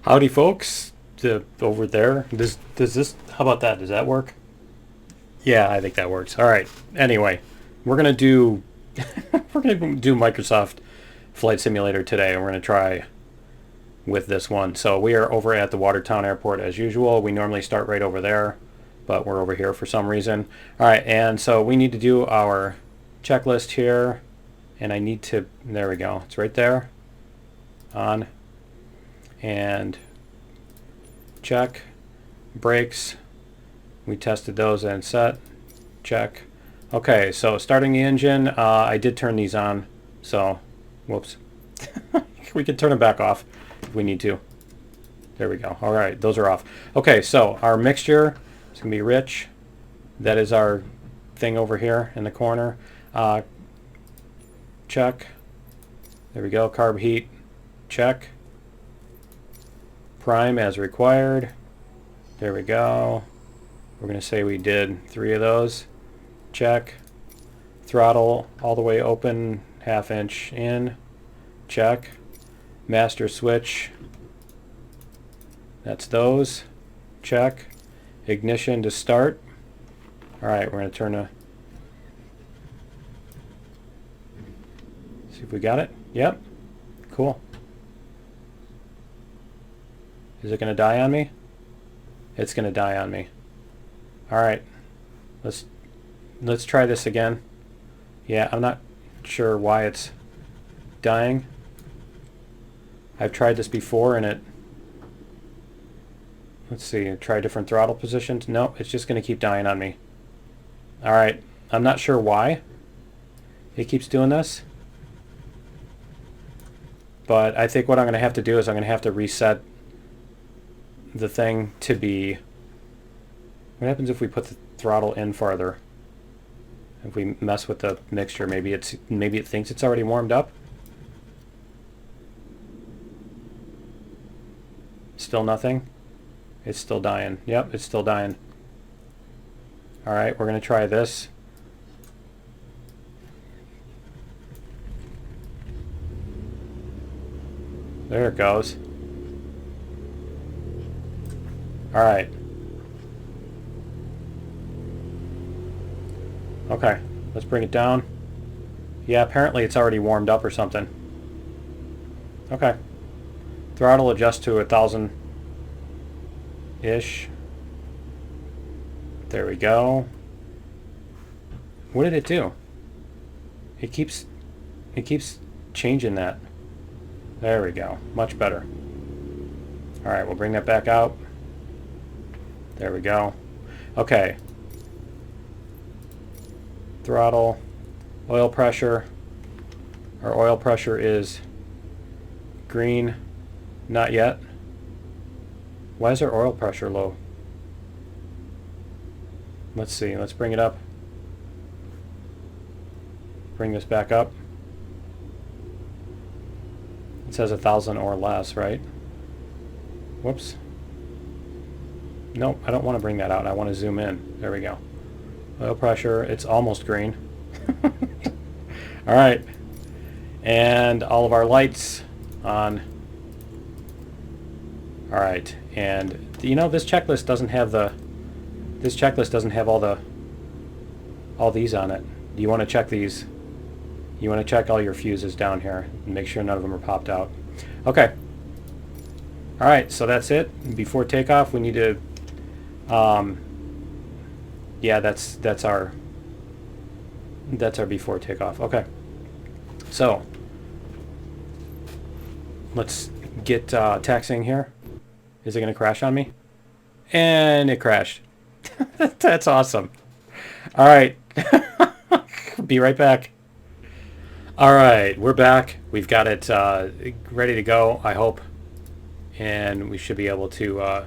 Howdy, folks. Over there. Does this? How about that? Does that work? Yeah, I think that works. All right. Anyway, we're gonna do we're gonna do Microsoft Flight Simulator today, and we're gonna try with this one. So we are over at the Watertown Airport as usual. We normally start right over there, but we're over here for some reason. All right, and so we need to do our checklist here, and I need to. There we go. It's right there. On. And check. Brakes, we tested those and set. Check. Okay, so starting the engine, I did turn these on, so whoops. We can turn them back off if we need to. There we go. All right, those are off. Okay, so our mixture is going to be rich. That is our thing over here in the corner. Check. There we go. Carb heat. Check. Prime as required. There we go. We're going to say we did 3 of those. Check. Throttle all the way open, 1/2 inch in. Check. Master switch. That's those. Check. Ignition to start. Alright, we're going to turn a... See if we got it. Yep. Cool. Is it going to die on me? It's going to die on me. Alright. Let's try this again. Yeah, I'm not sure why it's dying. I've tried this before and it... Let's see, try different throttle positions. No, it's just going to keep dying on me. Alright, I'm not sure why it keeps doing this. But I think what I'm going to have to do is I'm going to have to reset the thing to be... What happens if we put the throttle in farther? If we mess with the mixture, maybe it thinks it's already warmed up. Still nothing. It's still dying. Yep, it's still dying. All right, we're going to try this. There it goes. All right. Okay, let's bring it down. Yeah, apparently it's already warmed up or something. Okay. Throttle adjust to 1,000-ish. There we go. What did it do? It keeps changing that. There we go. Much better. All right, we'll bring that back out. There we go. Okay. Throttle, oil pressure. Our oil pressure is green. Not yet. Why is our oil pressure low? Let's see. Let's bring it up. Bring this back up. It says 1,000 or less, right? Whoops. Nope, I don't want to bring that out. I want to zoom in. There we go. Oil pressure, it's almost green. All right. And all of our lights on. All right. And you know, this checklist doesn't have all these on it. Do you want to check these? You want to check all your fuses down here and make sure none of them are popped out. Okay. All right, so that's it. Before takeoff, we need to yeah, that's our before takeoff. Okay. So let's get taxiing here. Is it going to crash on me? And it crashed. That's awesome. All right. Be right back. All right, we're back. We've got it ready to go, I hope. And we should be able to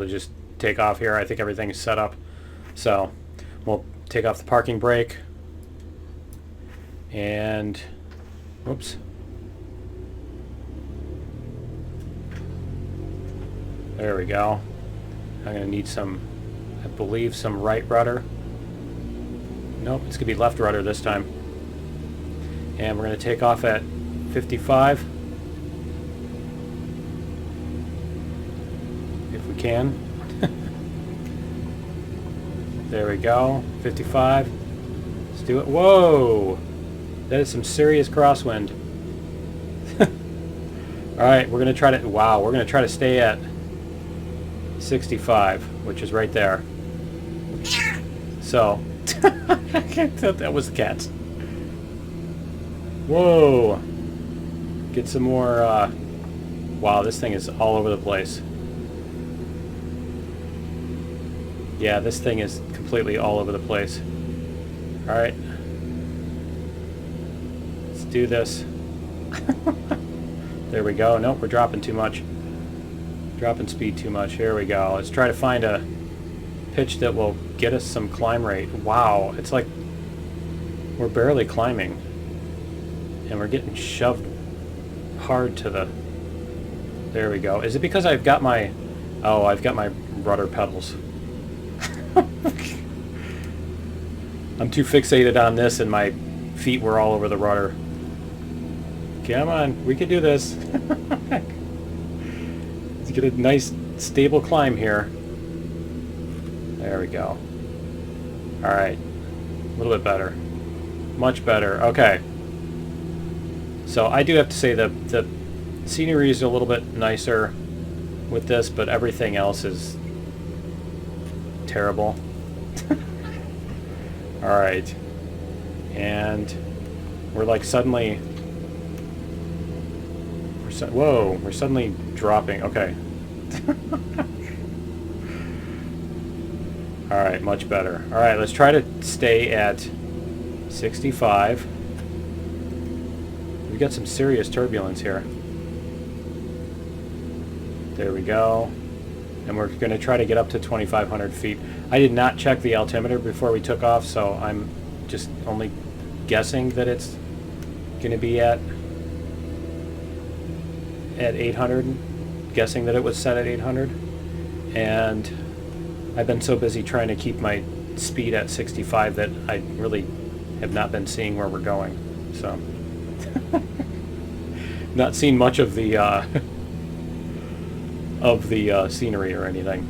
just take off here. I think everything is set up. So we'll take off the parking brake. And whoops. There we go. I'm going to need some, I believe, some right rudder. Nope, it's going to be left rudder this time. And we're going to take off at 55. if we can. There we go. 55. Let's do it. Whoa! That is some serious crosswind. Alright, we're going to try to... Wow, we're going to try to stay at 65, which is right there. So... that was the cats. Whoa! Get some more... Wow, this thing is all over the place. Yeah, this thing is completely all over the place. Alright. Let's do this. There we go. Nope, we're dropping too much. Dropping speed too much. Here we go. Let's try to find a pitch that will get us some climb rate. Wow, it's like we're barely climbing. And we're getting shoved hard to the... There we go. Is it because I've got my... Oh, I've got my rudder pedals. I'm too fixated on this and my feet were all over the rudder. Come on, we can do this. Let's get a nice stable climb here. There we go. Alright. A little bit better. Much better. Okay. So I do have to say the scenery is a little bit nicer with this, but everything else is terrible. Alright. And we're like suddenly... Whoa, we're suddenly dropping. Okay. Alright, much better. Alright, let's try to stay at 65. We got some serious turbulence here. There we go. And we're going to try to get up to 2,500 feet. I did not check the altimeter before we took off, so I'm just only guessing that it's going to be at 800. Guessing that it was set at 800. And I've been so busy trying to keep my speed at 65 that I really have not been seeing where we're going. So, not seen much of the scenery or anything.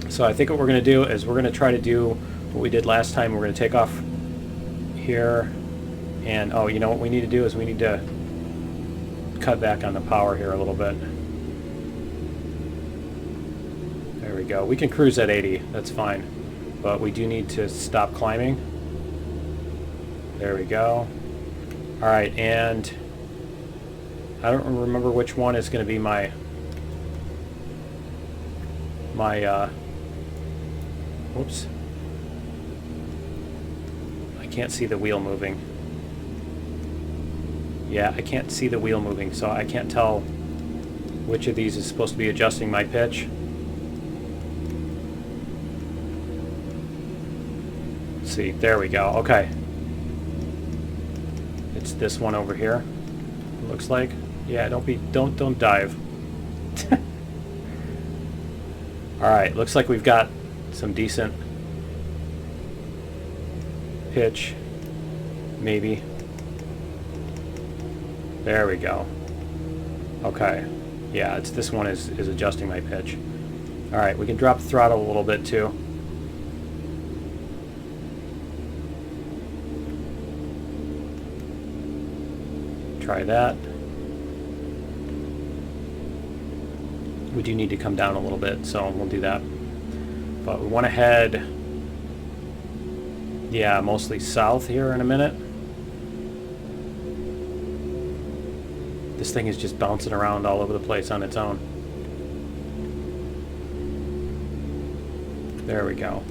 So I think what we're going to do is we're going to try to do what we did last time. We're going to take off here, and oh, you know what we need to do is we need to cut back on the power here a little bit. There we go. We can cruise at 80. That's fine. But we do need to stop climbing. There we go. Alright, and I don't remember which one is going to be my whoops. I can't see the wheel moving. Yeah, I can't see the wheel moving, so I can't tell which of these is supposed to be adjusting my pitch. Let's see, there we go. Okay. It's this one over here. It looks like. Yeah, don't dive. Alright, looks like we've got some decent pitch. Maybe. There we go. Okay. Yeah, it's this one is adjusting my pitch. Alright, we can drop the throttle a little bit too. Try that. We do need to come down a little bit, so we'll do that. But we want to head, yeah, mostly south here in a minute. This thing is just bouncing around all over the place on its own. There we go.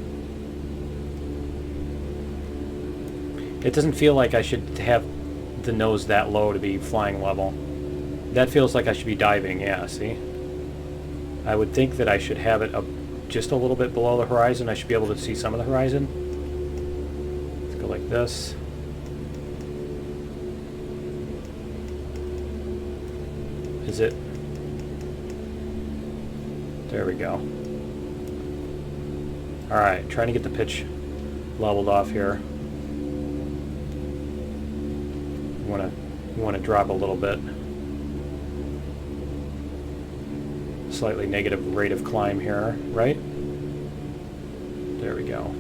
It doesn't feel like I should have the nose that low to be flying level. That feels like I should be diving, yeah, see? I would think that I should have it up just a little bit below the horizon. I should be able to see some of the horizon. Let's go like this. Is it? There we go. Alright, trying to get the pitch leveled off here. We want to drop a little bit. slightly negative rate of climb here, right? There we go.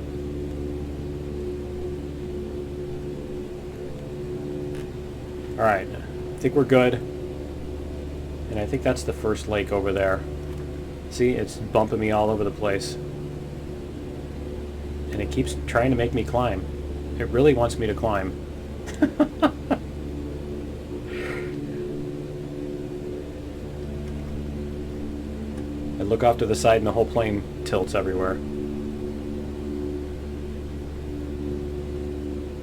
Alright, I think we're good. And I think that's the first lake over there. See, it's bumping me all over the place. And it keeps trying to make me climb. It really wants me to climb. I look off to the side and the whole plane tilts everywhere.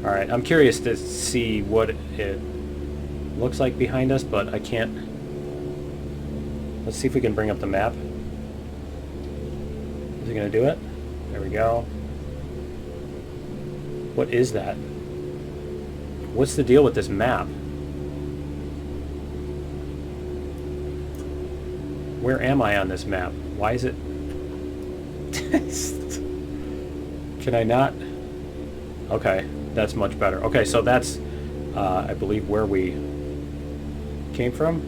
Alright, I'm curious to see what it looks like behind us, but I can't. Let's see if we can bring up the map. Is it going to do it? There we go. What is that? What's the deal with this map? Where am I on this map? Why is it... Can I not? Okay, that's much better. Okay, so that's, I believe, where we came from.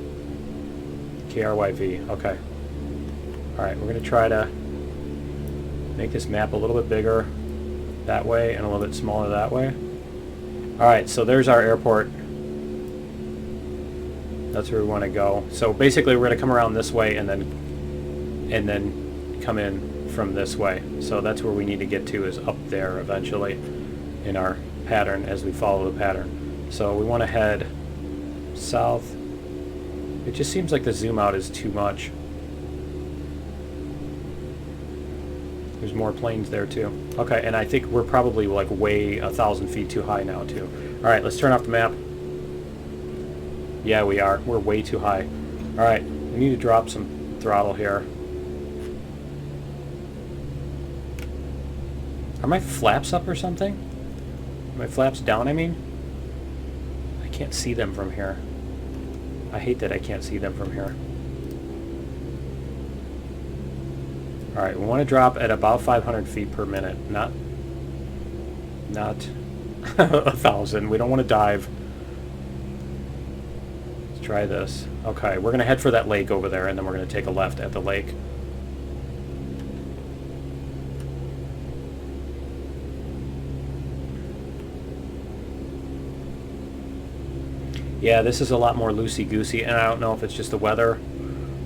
KRYV, okay. Alright, we're going to try to make this map a little bit bigger that way and a little bit smaller that way. Alright, so there's our airport. That's where we want to go. So basically we're going to come around this way and then come in from this way. So that's where we need to get to, is up there eventually in our pattern as we follow the pattern. So we want to head south. It just seems like the zoom out is too much. There's more planes there too. Okay, and I think we're probably like way 1,000 feet too high now too. Alright, let's turn off the map. Yeah, we are. We're way too high. Alright, we need to drop some throttle here. Are my flaps up or something? Are my flaps down, I mean? I can't see them from here. I hate that I can't see them from here. Alright, we want to drop at about 500 feet per minute. Not 1,000. We don't want to dive. Let's try this. Okay, we're going to head for that lake over there, and then we're going to take a left at the lake. Yeah, this is a lot more loosey-goosey, and I don't know if it's just the weather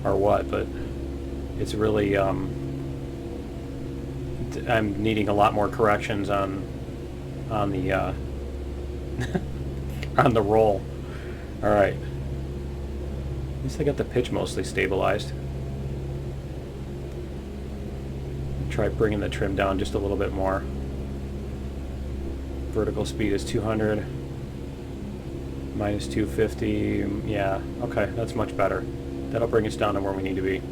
or what, but it's really, I'm needing a lot more corrections on the, on the roll. Alright. At least I got the pitch mostly stabilized. Try bringing the trim down just a little bit more. Vertical speed is 200. Minus 250, yeah, okay, that's much better. That'll bring us down to where we need to be.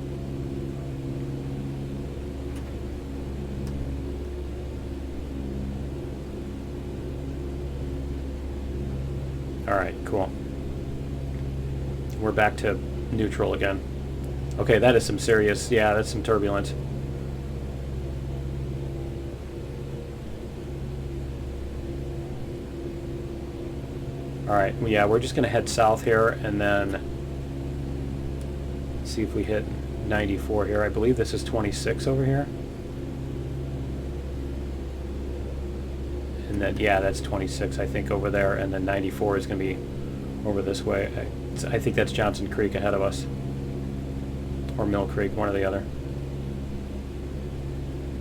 Alright, cool. We're back to neutral again. Okay, that is some serious, yeah, that's some turbulence. Alright, yeah, we're just going to head south here and then see if we hit 94 here. I believe this is 26 over here. And then, yeah, that's 26, I think, over there. And then 94 is going to be over this way. I think that's Johnson Creek ahead of us. Or Mill Creek, one or the other.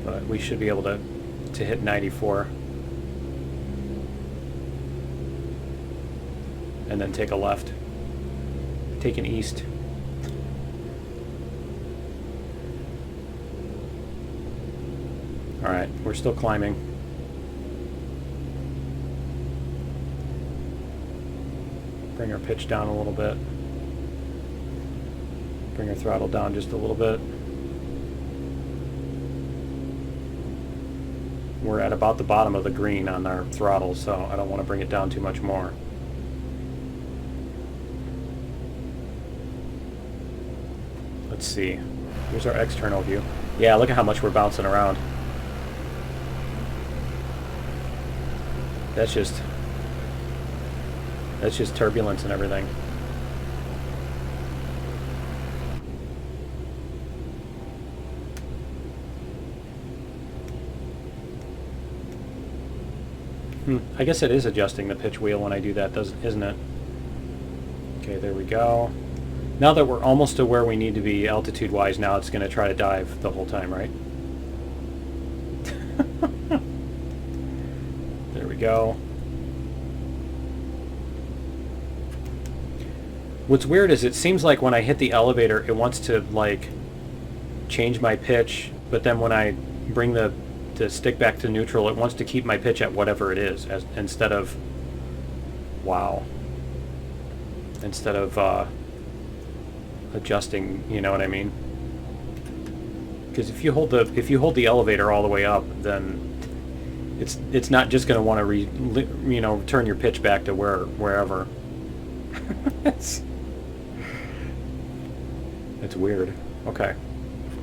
But we should be able to hit 94. And then take a left. Take an east. Alright, we're still climbing. Bring our pitch down a little bit. Bring our throttle down just a little bit. We're at about the bottom of the green on our throttle, so I don't want to bring it down too much more. Let's see. Here's our external view. Yeah, look at how much we're bouncing around. That's just turbulence and everything. I guess it is adjusting the pitch wheel when I do that, isn't it? Okay, there we go. Now that we're almost to where we need to be altitude-wise, now it's going to try to dive the whole time, right? There we go. What's weird is it seems like when I hit the elevator, it wants to, like, change my pitch, but then when I bring the stick back to neutral, it wants to keep my pitch at whatever it is, instead of... Wow. Instead of, adjusting, you know what I mean? Because if you hold the elevator all the way up, then it's not just going to want to turn your pitch back to wherever. It's weird. Okay,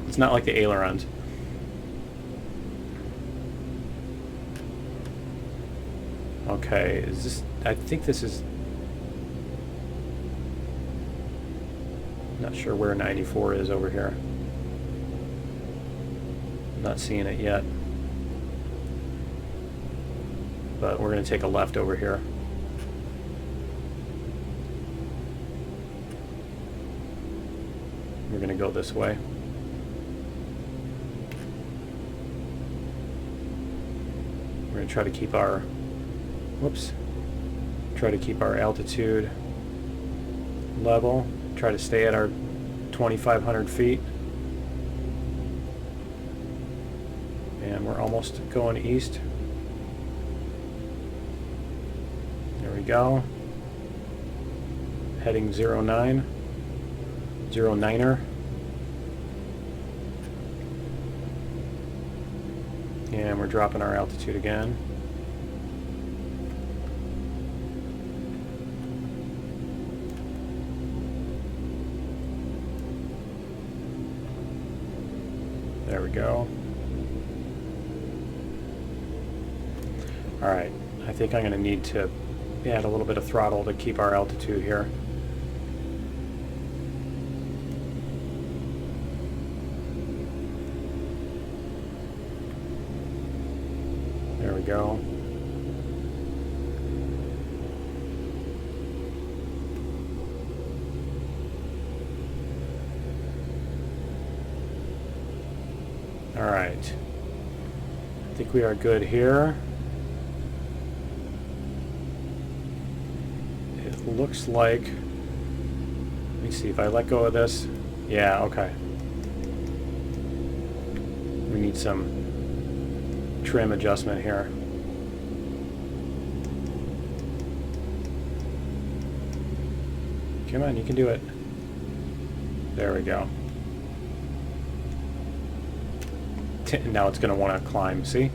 it's not like the ailerons. Okay, is this? I think this is. Not sure where 94 is over here. Not seeing it yet. But we're going to take a left over here. We're going to go this way. We're going to try to keep our... Whoops. Try to keep our altitude level. Try to stay at our 2,500 feet. And we're almost going east. There we go. Heading 09. 09er. And we're dropping our altitude again. There we go. Alright, I think I'm going to need to add a little bit of throttle to keep our altitude here. There we go. Alright. I think we are good here. It looks like... Let me see if I let go of this. Yeah, okay. We need some trim adjustment here. Come on, you can do it. There we go. Now it's going to want to climb, see?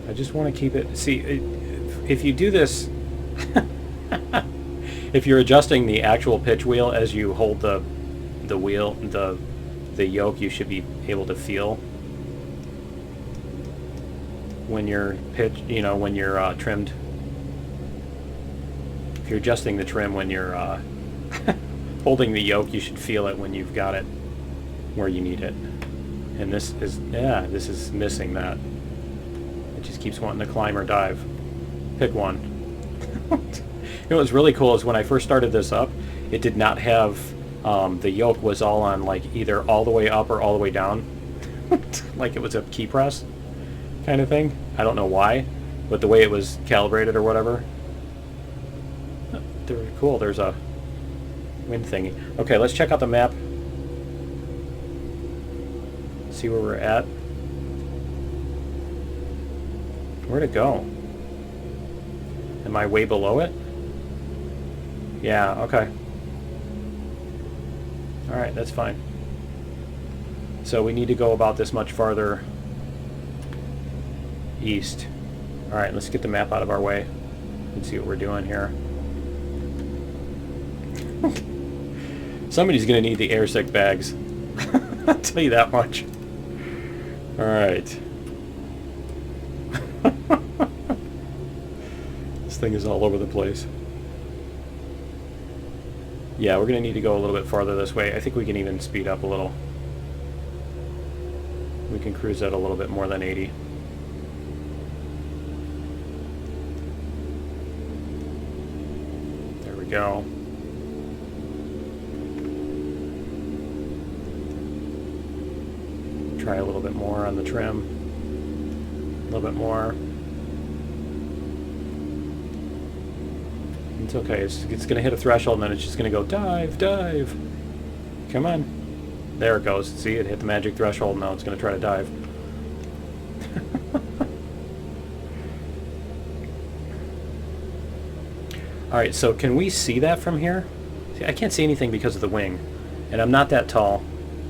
I just want to keep it... See, if you do this... if you're adjusting the actual pitch wheel as you hold the wheel, the yoke, you should be able to feel when you're when you're trimmed. If you're adjusting the trim when you're holding the yoke, you should feel it when you've got it where you need it. And this is missing that. It just keeps wanting to climb or dive. Pick one. You know what's really cool is when I first started this up, it did not have the yoke was all on like either all the way up or all the way down, like it was a key press kind of thing. I don't know why, but the way it was calibrated or whatever. They're cool. There's a wind thingy. Okay, let's check out the map. See where we're at. Where'd it go? Am I way below it? Yeah, okay. Alright, that's fine. So we need to go about this much farther east. Alright, let's get the map out of our way and see what we're doing here. Somebody's going to need the airsick bags. I'll tell you that much. Alright. This thing is all over the place. Yeah, we're going to need to go a little bit farther this way. I think we can even speed up a little. We can cruise at a little bit more than 80. There we go. Try a little bit more on the trim. A little bit more. It's okay. It's going to hit a threshold and then it's just going to go dive, dive. Come on. There it goes. See, it hit the magic threshold. Now it's going to try to dive. Alright, so can we see that from here? See, I can't see anything because of the wing. And I'm not that tall.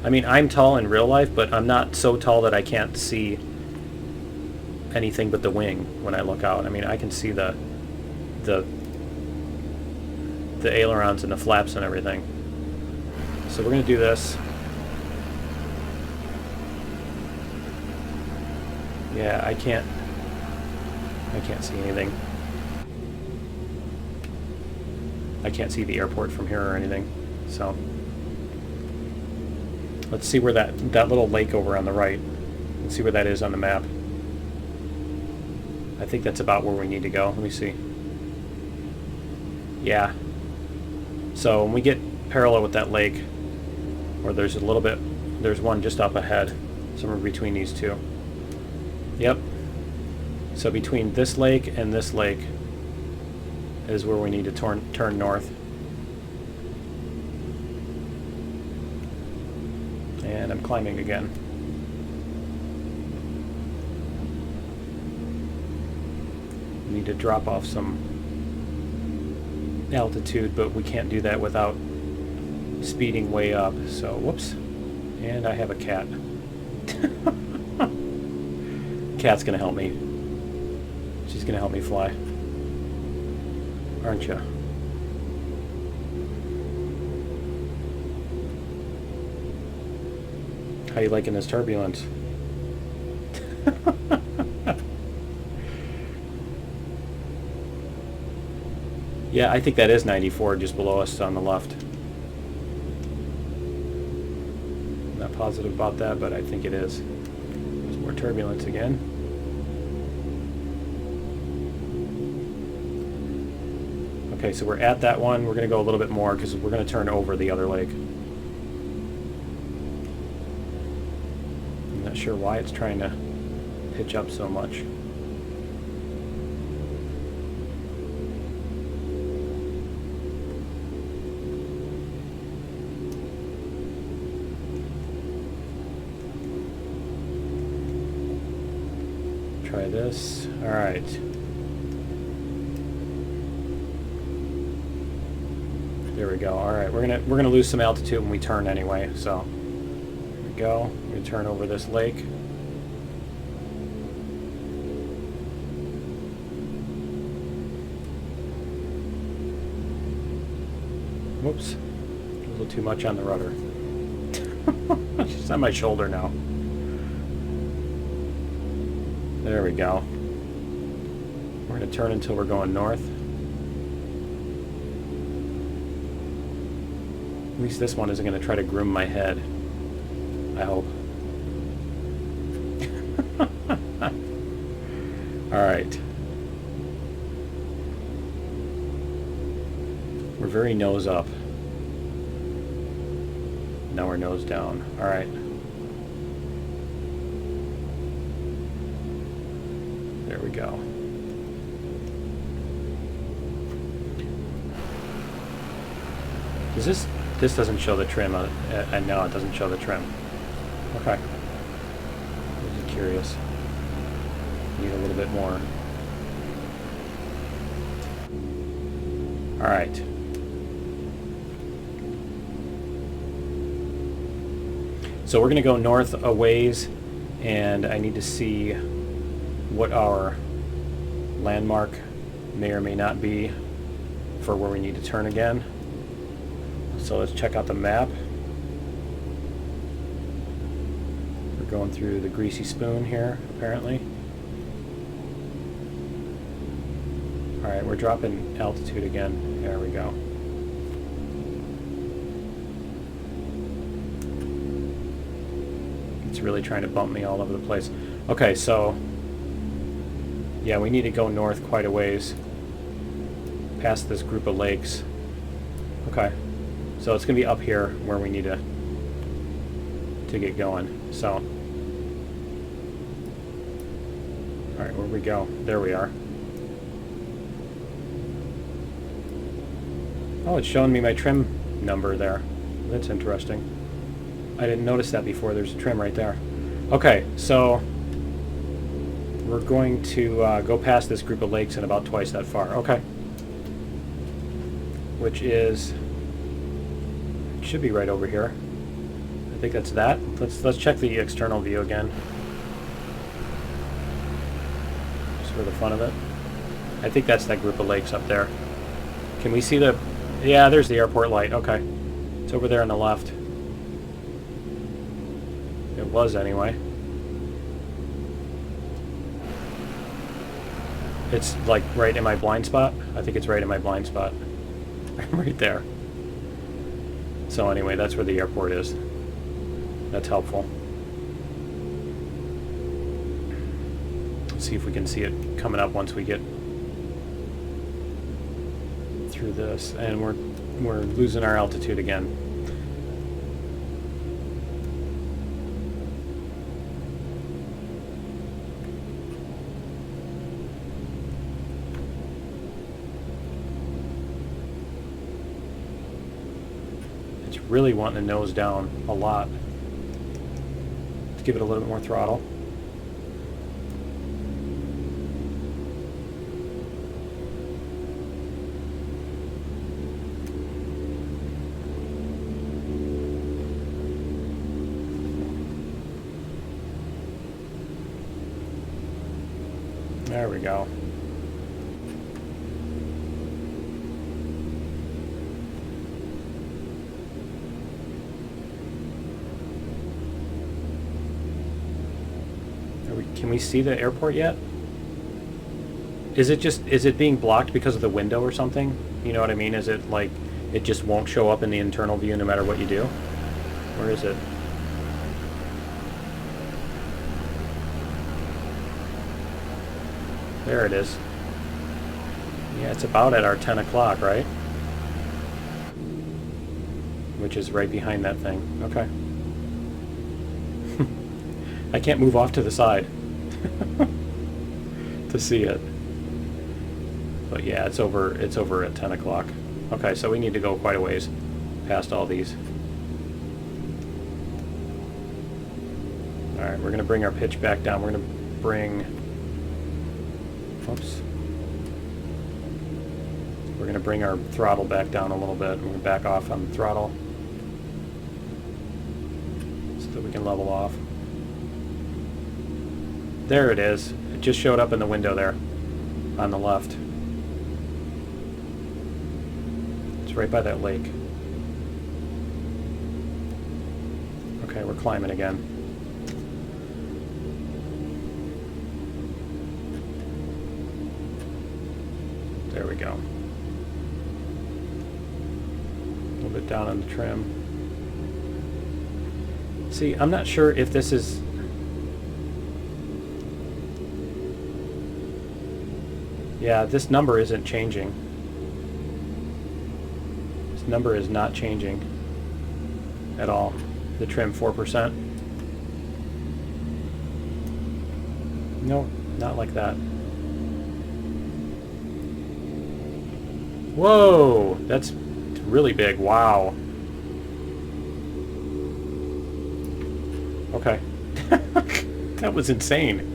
I mean, I'm tall in real life, but I'm not so tall that I can't see anything but the wing when I look out. I mean, I can see the ailerons and the flaps and everything. So we're going to do this. Yeah, I can't see anything. I can't see the airport from here or anything. So let's see where that little lake over on the right. Let's see where that is on the map. I think that's about where we need to go. Let me see. Yeah. So when we get parallel with that lake, or there's one just up ahead, somewhere between these two. Yep. So between this lake and this lake is where we need to turn north. And I'm climbing again. We need to drop off some altitude, but we can't do that without speeding way up. So, whoops. And I have a cat. Cat's gonna help me. She's gonna help me fly. Aren't you? How you liking this turbulence? Yeah, I think that is 94 just below us on the left. I'm not positive about that, but I think it is. There's more turbulence again. Okay, so we're at that one. We're going to go a little bit more because we're going to turn over the other lake. I'm not sure why it's trying to pitch up so much. Try this. All right. There we go. All right, we're gonna lose some altitude when we turn anyway. So here we go. We're gonna turn over this lake. Whoops, a little too much on the rudder. It's on my shoulder now. There we go. We're gonna turn until we're going north. At least this one isn't going to try to groom my head. I hope. Alright. We're very nose up. Now we're nose down. Alright. There we go. Is this... This doesn't show the trim. No, it doesn't show the trim. Okay. I'm just curious. Need a little bit more. Alright. So we're going to go north a ways, and I need to see what our landmark may or may not be for where we need to turn again. So let's check out the map. We're going through the Greasy Spoon here, apparently. Alright, we're dropping altitude again. There we go. Let's really trying to bump me all over the place. Okay, so yeah, we need to go north quite a ways past this group of lakes. Okay, so it's gonna be up here where we need to get going. So, all right, where we go? There we are. Oh, it's showing me my trim number there. That's interesting. I didn't notice that before. There's a trim right there. Okay, so we're going to go past this group of lakes in about twice that far. Okay. Which is, it should be right over here. I think that's that. Let's check the external view again. Just for the fun of it. I think that's that group of lakes up there. Can we see the... Yeah, there's the airport light. Okay. It's over there on the left. It was anyway. It's like right in my blind spot. I think it's right in my blind spot. Right there. So anyway, that's where the airport is. That's helpful. Let's see if we can see it coming up once we get through this, and we're losing our altitude again. It's really wanting to nose down a lot. Let's give it a little bit more throttle. There we go. Can we see the airport yet? Is it being blocked because of the window or something? You know what I mean? Is it like it just won't show up in the internal view no matter what you do? Where is it? There it is. Yeah, it's about at our 10 o'clock, right? Which is right behind that thing. Okay. I can't move off to the side to see it. But yeah, it's over at 10 o'clock. Okay, so we need to go quite a ways past all these. Alright, we're going to bring our pitch back down. We're going to bring... Oops. We're going to bring our throttle back down a little bit. We're going to back off on the throttle so that we can level off. There it is. It just showed up in the window there on the left. It's right by that lake. Okay, we're climbing again. There we go. A little bit down on the trim. See, I'm not sure if this is... Yeah, this number isn't changing. This number is not changing at all. The trim 4%. No, not like that. Whoa, that's really big. Wow. Okay. That was insane.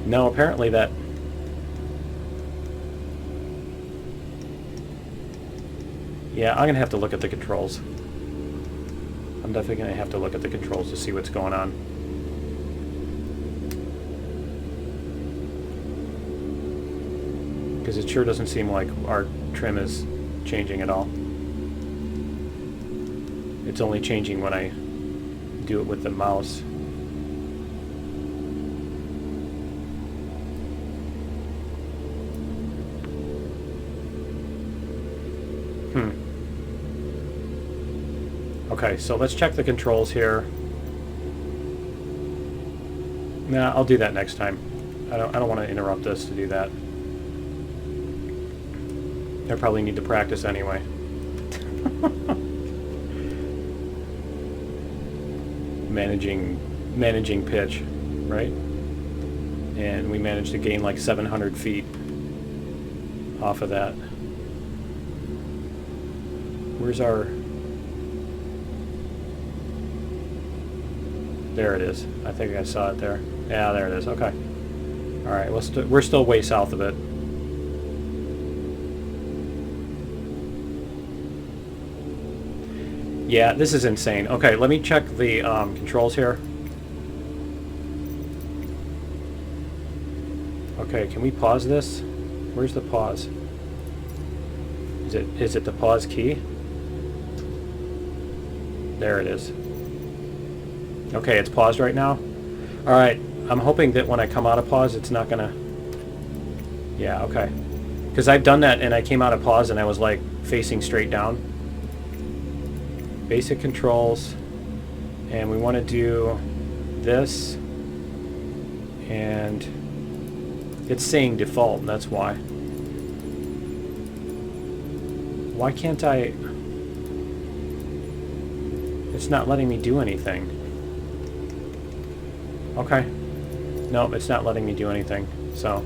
No, apparently that... Yeah, I'm going to have to look at the controls. I'm definitely going to have to look at the controls to see what's going on. Because it sure doesn't seem like our trim is changing at all. It's only changing when I do it with the mouse. Okay, so let's check the controls here. Nah, I'll do that next time. I don't want to interrupt this to do that. I probably need to practice anyway. Managing pitch, right? And we managed to gain like 700 feet off of that. Where's our... There it is. I think I saw it there. Yeah, there it is. Okay. Alright, we're still way south of it. Yeah, this is insane. Okay, let me check the controls here. Okay, can we pause this? Where's the pause? Is it the pause key? There it is. Okay, it's paused right now. Alright, I'm hoping that when I come out of pause, it's not gonna... Yeah, okay. Because I've done that and I came out of pause and I was like facing straight down. Basic controls. And we want to do this. And it's saying default, and that's why. Why can't I... It's not letting me do anything. Okay. Nope, it's not letting me do anything. So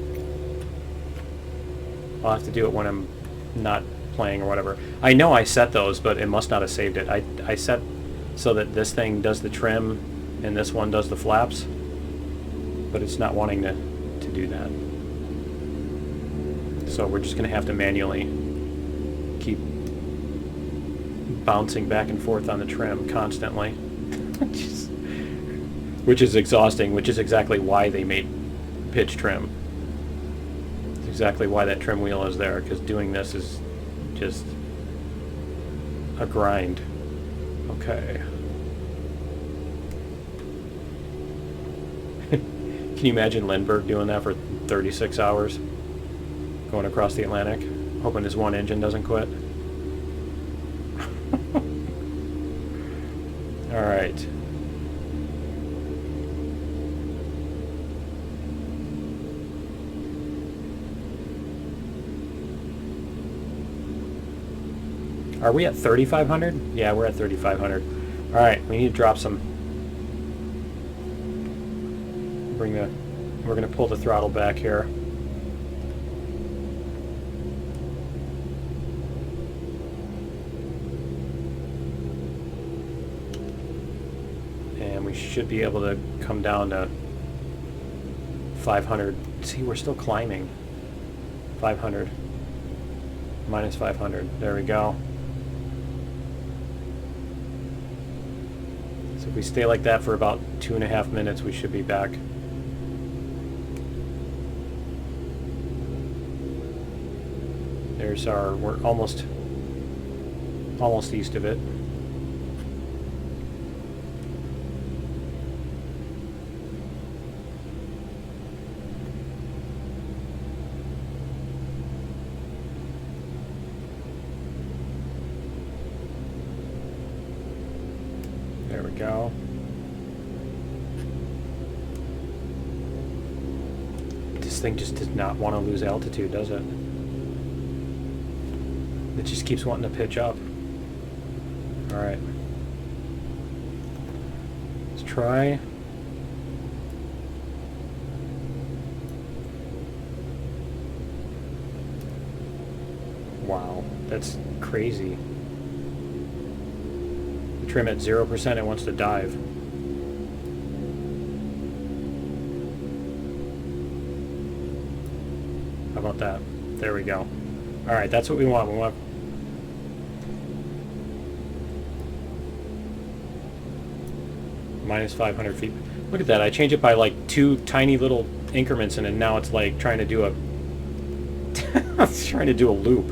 I'll have to do it when I'm not playing or whatever. I know I set those, but it must not have saved it. I set so that this thing does the trim and this one does the flaps, but it's not wanting to do that. So we're just going to have to manually keep bouncing back and forth on the trim constantly. Which is exhausting, which is exactly why they made pitch trim. It's exactly why that trim wheel is there, because doing this is just a grind. Okay. Can you imagine Lindbergh doing that for 36 hours? Going across the Atlantic, hoping his one engine doesn't quit. Alright. Are we at 3,500? Yeah, we're at 3,500. Alright, we need to drop some... We're going to pull the throttle back here. And we should be able to come down to 500. See, we're still climbing. 500. Minus 500. There we go. So if we stay like that for about 2.5 minutes, we should be back. There's our... We're almost east of it. There we go. This thing just does not want to lose altitude, does it? It just keeps wanting to pitch up. Alright. Let's try. Wow, that's crazy. The trim at 0%, it wants to dive. How about that? There we go. Alright, that's what we want. We want minus 500 feet. Look at that. I changed it by like 2 tiny little increments, and then now it's like trying to do a it's trying to do a loop.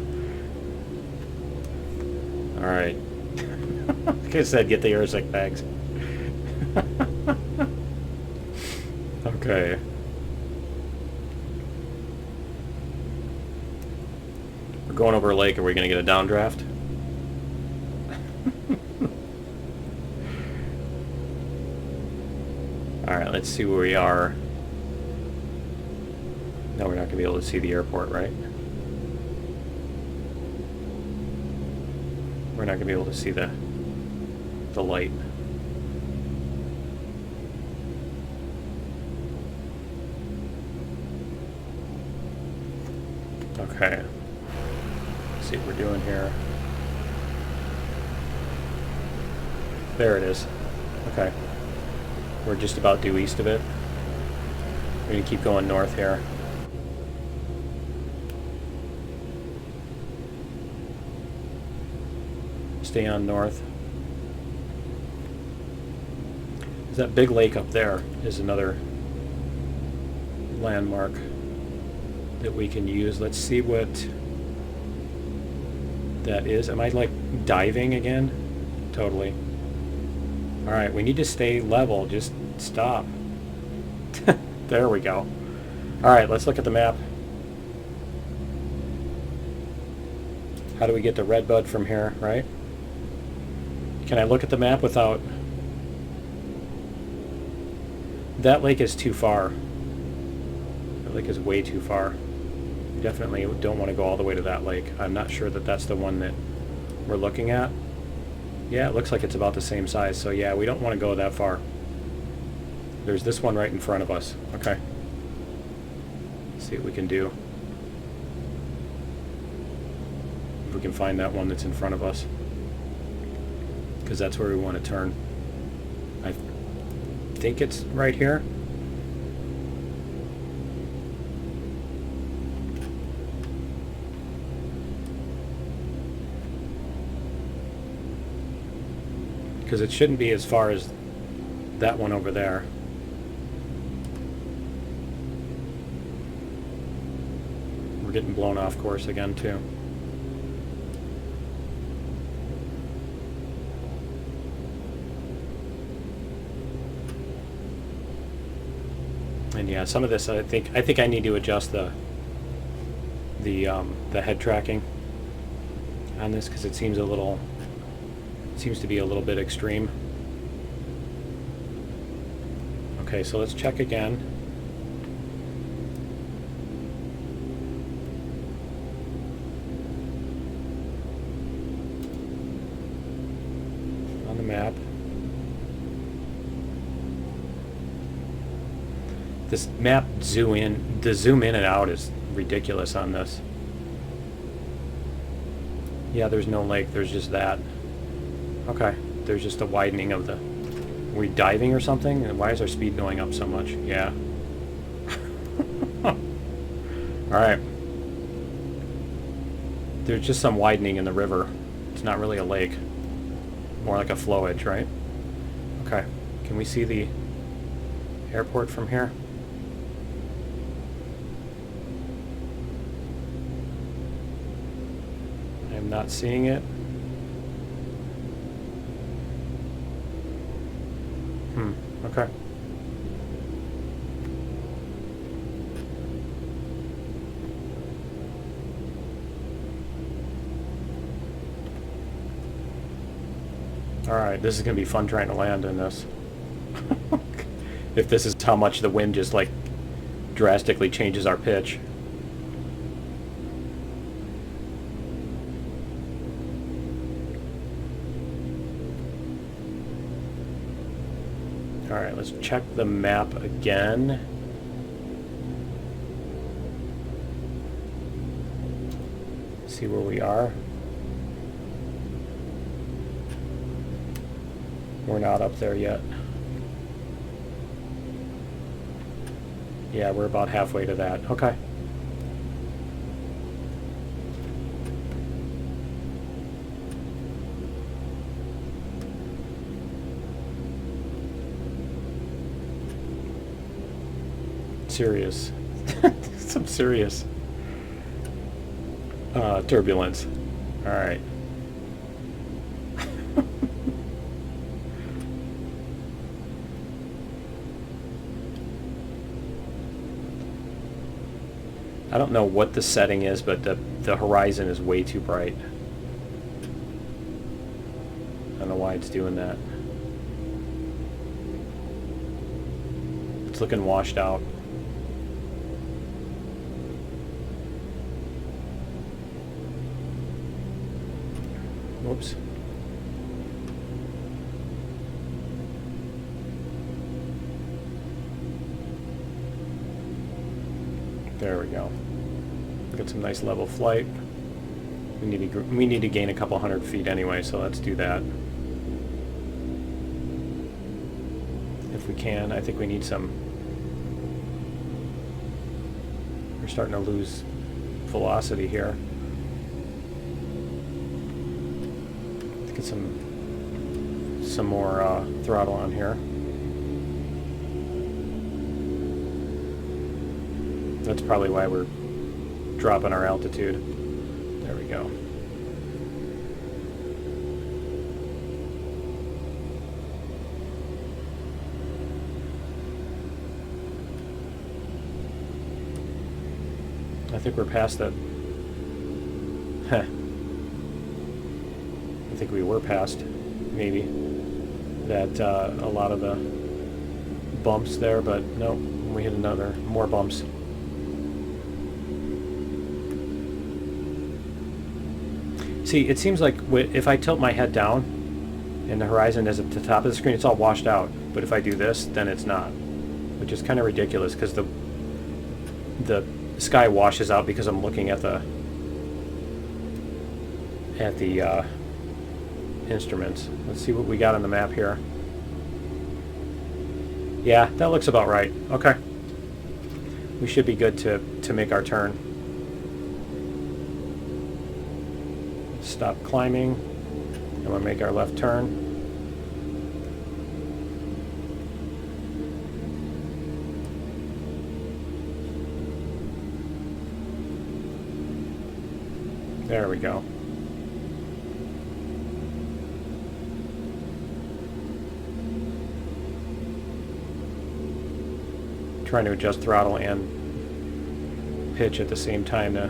All right. Like I said, get the airsick bags. Okay. We're going over a lake. Are we going to get a downdraft? Alright, let's see where we are. No, we're not going to be able to see the airport, right? We're not going to be able to see the light. Okay. Let's see what we're doing here. There it is. Okay. We're just about due east of it. We're going to keep going north here. Stay on north. There's that big lake up there is another landmark that we can use. Let's see what that is. Am I like diving again? Totally. Alright, we need to stay level. Just stop. There we go. Alright, let's look at the map. How do we get to Redbud from here, right? Can I look at the map without... That lake is too far. That lake is way too far. Definitely don't want to go all the way to that lake. I'm not sure that that's the one that we're looking at. Yeah, it looks like it's about the same size, so yeah, we don't want to go that far. There's this one right in front of us. Okay. Let's see what we can do. If we can find that one that's in front of us. Because that's where we want to turn. I think it's right here. Because it shouldn't be as far as that one over there. We're getting blown off course again too. And yeah, some of this I think I need to adjust the head tracking on this because it seems to be a little bit extreme. Okay, so let's check again. On the map. This map the zoom in and out is ridiculous on this. Yeah, there's no lake, there's just that. Okay, there's just a widening of the... Are we diving or something? And why is our speed going up so much? Yeah. Alright. There's just some widening in the river. It's not really a lake. More like a flowage, right? Okay. Can we see the airport from here? I'm not seeing it. Okay. Alright, this is going to be fun trying to land in this. If this is how much the wind just like drastically changes our pitch. Alright, let's check the map again. See where we are. We're not up there yet. Yeah, we're about halfway to that. Okay. Serious. Some serious turbulence. Alright. I don't know what the setting is, but the horizon is way too bright. I don't know why it's doing that. It's looking washed out. Whoops. There we go. Get some nice level flight. We need to gain a couple hundred feet anyway, so let's do that. If we can, I think we need some. We're starting to lose velocity here. Let's get some more throttle on here. That's probably why we're dropping our altitude. There we go. I think we're past that. I think we were past, maybe, that a lot of the bumps there, but no, we hit more bumps. See, it seems like if I tilt my head down and the horizon is at the top of the screen, it's all washed out. But if I do this, then it's not, which is kind of ridiculous because the sky washes out because I'm looking at the instruments. Let's see what we got on the map here. Yeah, that looks about right. Okay, we should be good to make our turn. Stop climbing, and we'll make our left turn. There we go. Trying to adjust throttle and pitch at the same time to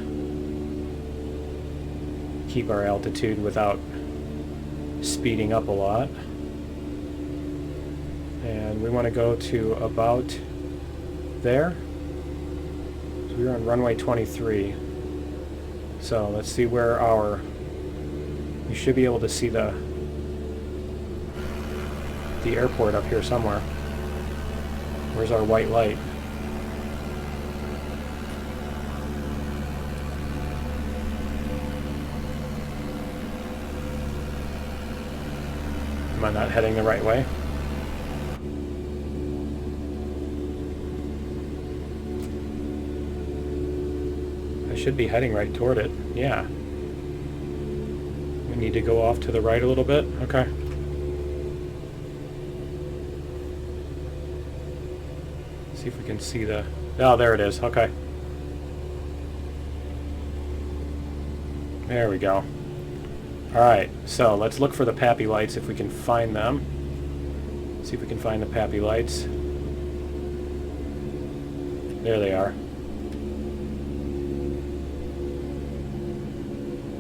keep our altitude without speeding up a lot. And we want to go to about there. So we're on runway 23. So let's see where you should be able to see the airport up here somewhere. Where's our white light? Am I not heading the right way? I should be heading right toward it. Yeah. We need to go off to the right a little bit. Okay. See if we can see the... Oh, there it is. Okay. There we go. Alright, so let's look for the Papi Lights if we can find them. See if we can find the Papi Lights. There they are.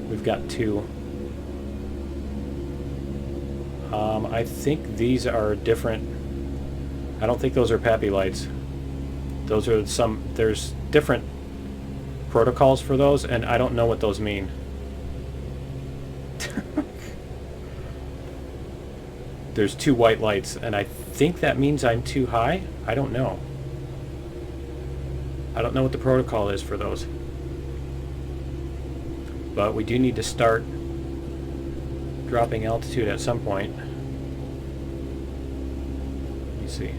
We've got two. I think these are different. I don't think those are Papi Lights. Those are there's different protocols for those, and I don't know what those mean. There's two white lights, and I think that means I'm too high. I don't know. I don't know what the protocol is for those. But we do need to start dropping altitude at some point. Let me see.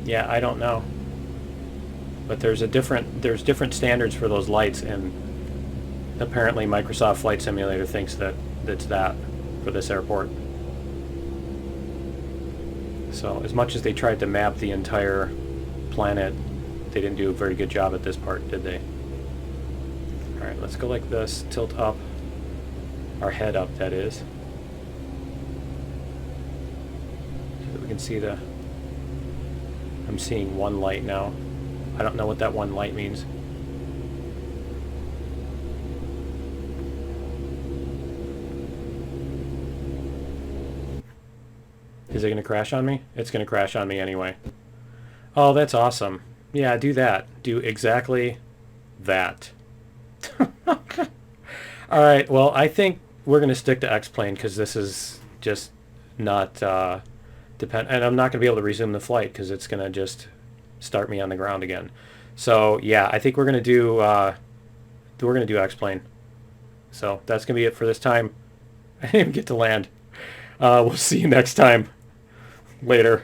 Yeah, I don't know. But there's different standards for those lights, and apparently Microsoft Flight Simulator thinks that's that for this airport. So as much as they tried to map the entire planet, they didn't do a very good job at this part, did they? Alright, let's go like this, tilt up, our head up, that is, so that we can see the... I'm seeing one light now. I don't know what that one light means. Is it going to crash on me? It's going to crash on me anyway. Oh, that's awesome. Yeah, do that. Do exactly that. All right, well, I think we're going to stick to X-Plane because this is just not depend. And I'm not going to be able to resume the flight because it's going to just start me on the ground again. So yeah, I think we're going to do X-Plane. So that's going to be it for this time. I didn't even get to land. We'll see you next time. Later.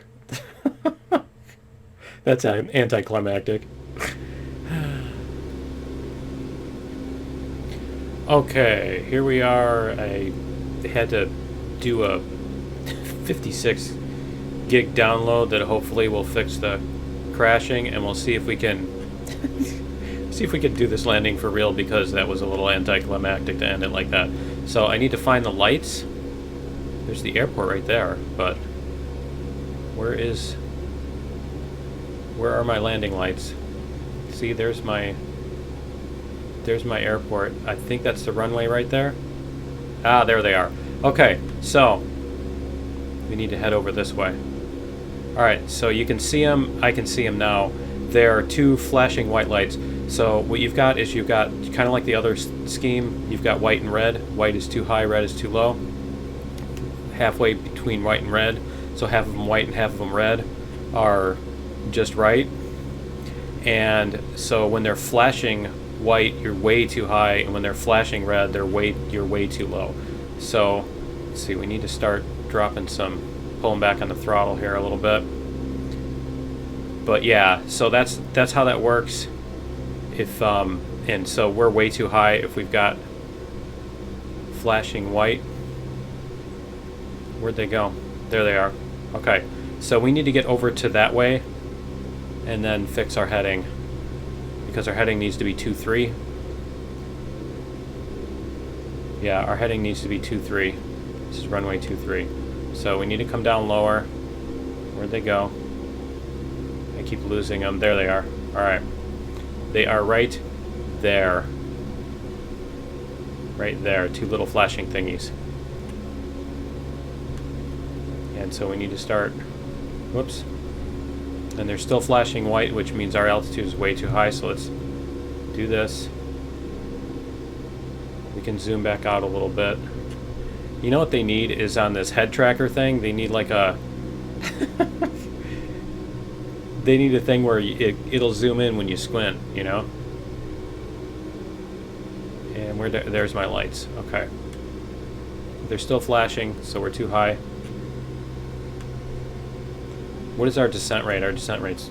That's anticlimactic. Okay, here we are. I had to do a 56 gig download that hopefully will fix the crashing, and we'll see if we can do this landing for real, because that was a little anticlimactic to end it like that. So I need to find the lights. There's the airport right there, but where are my landing lights? See, there's my airport. I think that's the runway right there. Ah, there they are. Okay, so we need to head over this way. Alright, so you can see them. I can see them now. There are two flashing white lights. So what you've got is kind of like the other scheme, you've got white and red. White is too high, red is too low. Halfway between white and red, so half of them white and half of them red, are just right. And so when they're flashing white, you're way too high, and when they're flashing red, you're way too low. So let's see, we need to start pulling back on the throttle here a little bit. But yeah, so that's how that works. If and so we're way too high if we've got flashing white. Where'd they go? There they are. Okay, so we need to get over to that way and then fix our heading, because our heading needs to be 2-3. Yeah, our heading needs to be 2-3. This is runway 2-3. So we need to come down lower. Where'd they go? I keep losing them. There they are. All right. They are right there. Right there. Two little flashing thingies. And so we need to start. Whoops. And they're still flashing white, which means our altitude is way too high. So let's do this. We can zoom back out a little bit. You know what they need is on this head tracker thing, they need like a they need a thing where it'll zoom in when you squint, you know? And there's my lights. Okay. They're still flashing, so we're too high. What is our descent rate? Our descent rate's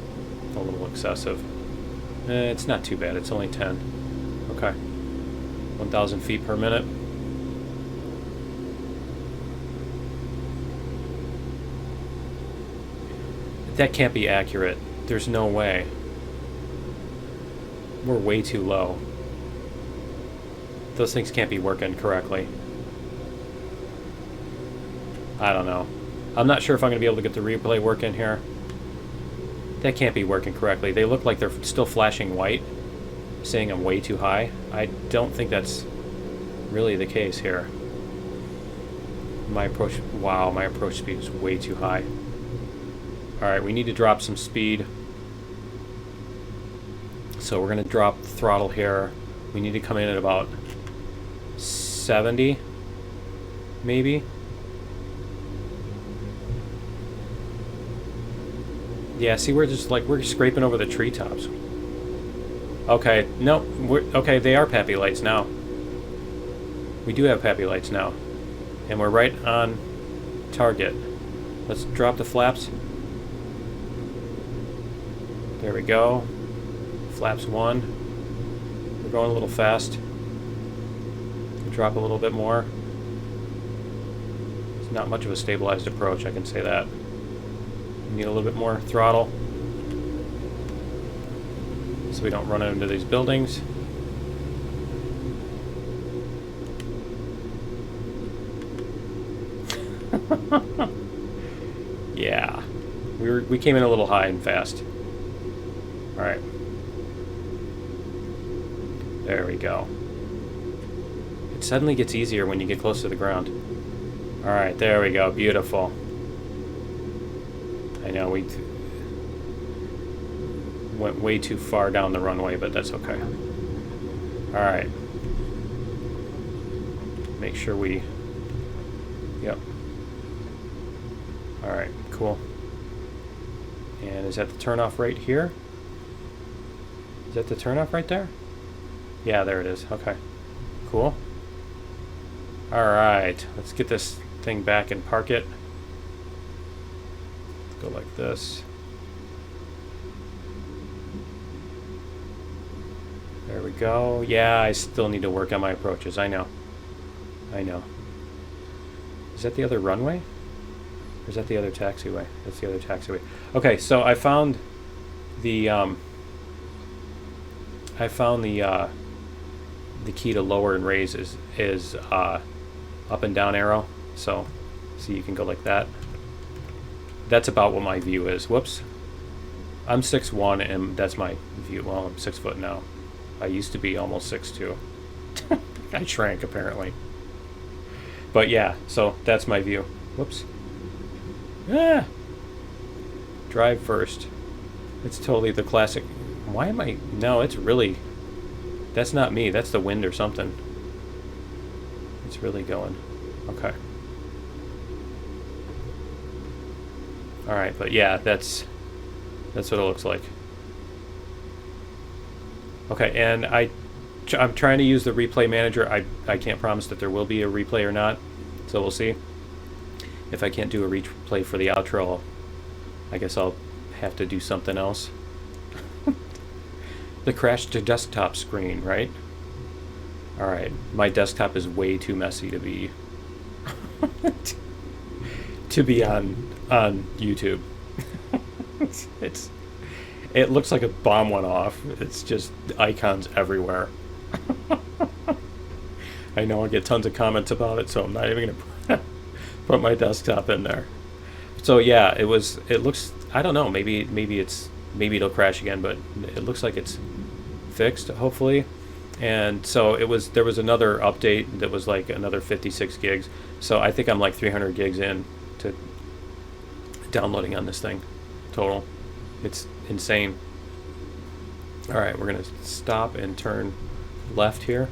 a little excessive. It's not too bad. It's only 10. Okay. 1,000 feet per minute. That can't be accurate. There's no way. We're way too low. Those things can't be working correctly. I don't know. I'm not sure if I'm going to be able to get the replay working here. That can't be working correctly. They look like they're still flashing white, saying I'm way too high. I don't think that's really the case here. My approach speed is way too high. Alright, we need to drop some speed. So we're going to drop the throttle here. We need to come in at about 70, maybe. Yeah, see, we're scraping over the treetops. Okay, no, okay, they are Papi Lights now. We do have Papi Lights now. And we're right on target. Let's drop the flaps. There we go. Flaps 1. We're going a little fast. Drop a little bit more. It's not much of a stabilized approach, I can say that. Need a little bit more throttle so we don't run into these buildings. Yeah, we came in a little high and fast. All right, there we go. It suddenly gets easier when you get close to the ground. All right, there we go. Beautiful. I know we went way too far down the runway, but that's okay. All right. Make sure we... Yep. All right, cool. And is that the turnoff right here? Is that the turnoff right there? Yeah, there it is. Okay. Cool. All right, let's get this thing back and park it. Let's go like this. There we go. Yeah, I still need to work on my approaches. I know. I know. Is that the other runway? Or is that the other taxiway? That's the other taxiway. Okay, so I found the key to lower and raise is up and down arrow. So you can go like that. That's about what my view is. Whoops. I'm 6'1", and that's my view. Well, I'm 6 foot now. I used to be almost 6'2". I shrank apparently. But yeah, so that's my view. Whoops. Ah! Drive first. It's totally the classic. Why am I... No, it's really... That's not me. That's the wind or something. It's really going. Okay. Alright, but yeah, that's what it looks like. Okay, and I'm trying to use the replay manager. I can't promise that there will be a replay or not, so we'll see. If I can't do a replay for the outro, I guess I'll have to do something else. The crash to desktop screen, right? Alright, my desktop is way too messy to be to be on YouTube. It looks like a bomb went off. It's just icons everywhere. I know I get tons of comments about it, so I'm not even gonna put my desktop in there. So yeah, it looks, I don't know, maybe it'll crash again, but it looks like it's fixed, hopefully. And so there was another update that was like another 56 gigs. So I think I'm like 300 gigs in to downloading on this thing total. It's insane. All right, we're gonna stop and turn left here.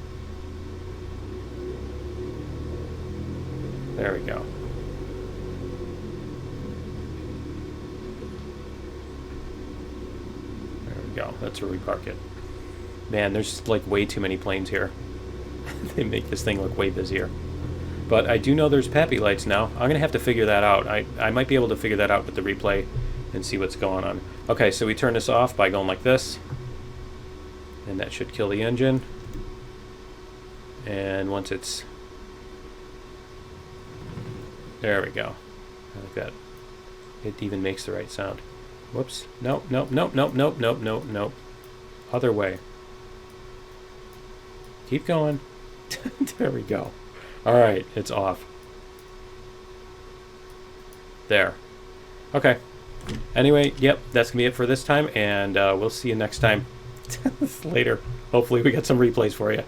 There we go. There we go. That's where we park it. Man, there's like way too many planes here. They make this thing look way busier. But I do know there's Papi Lights now. I'm gonna have to figure that out. I might be able to figure that out with the replay and see what's going on. Okay, so we turn this off by going like this. And that should kill the engine. And once it's... There we go. I like that. It even makes the right sound. Whoops. Nope, nope, nope, nope, nope, nope, nope, nope. Other way. Keep going. There we go. Alright, it's off. There. Okay. Anyway, yep, that's going to be it for this time, and we'll see you next time. Later. Hopefully we got some replays for you.